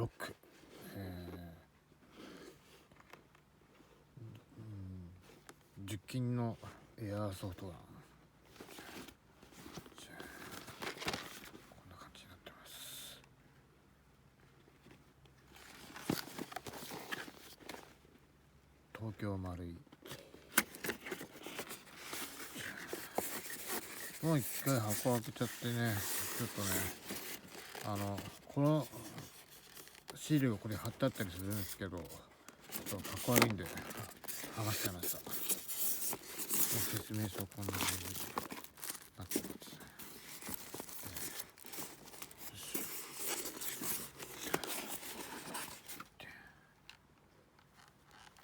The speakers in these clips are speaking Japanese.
ロック、10金のエアーソフトガン、こんな感じになってます。東京丸い、もう一回箱開けちゃってね、ちょっとね、このシールがこれ貼ってあったりするんですけど、ちょっとかっこ悪いんで剥がしちゃいました。説明書こんな感じになってます。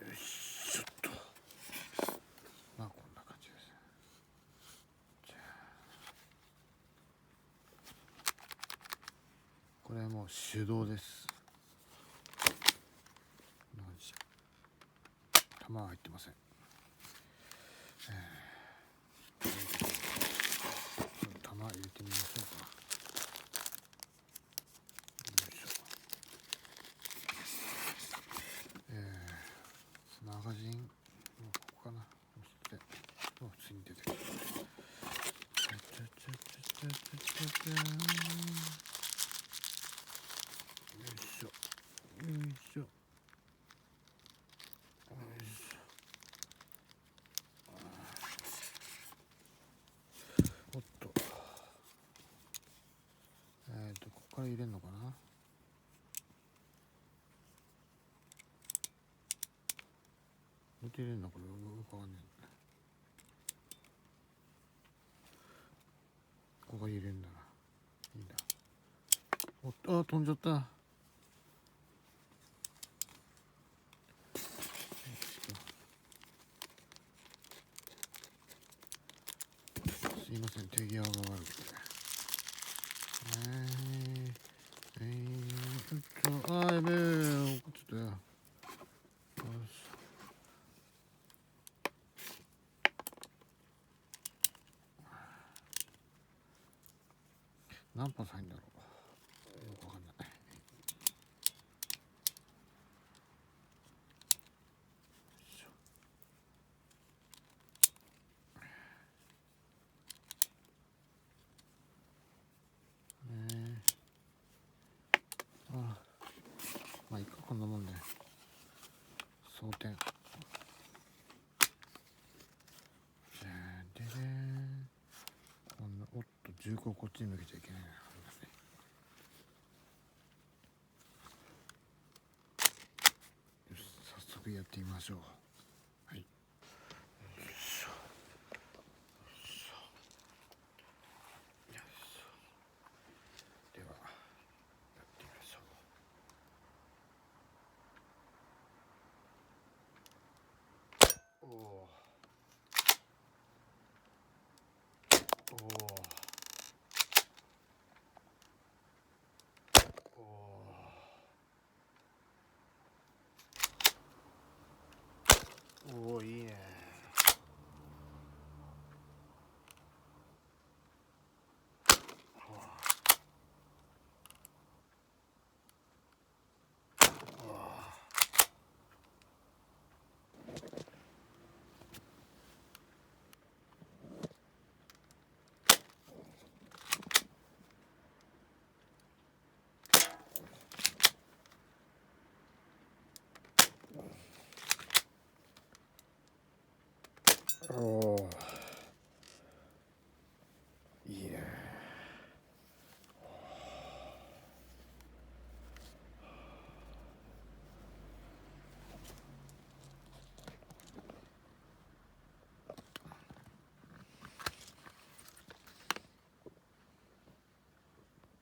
よいしょっと、まあこんな感じです。じゃあこれはもう手動です。弾は入ってません。弾入れてみましょうか。よいしょ。マガジン、もうここかな。押して、もう普通に出てくる。よいしょ。よいしょ。おっと、ここから入れるのかな。どうやって入れるのこれ、よくわかんない。ここから入れるんだな。いいんだ。おっと、あ、飛んじゃった。すいません、手際が悪くて。ちょっと、あー、やべえ、怒っちゃったよ。よし。何発入るんだろう。よくわかんない。あ、まあいいか、こんなもんで。装填。でね、こんな、おっと、銃口こっちに向けちゃいけないな。よし、早速やってみましょう。はい。よいしょ。では、やってみましょう。おお。おお。おお、いいね。おお。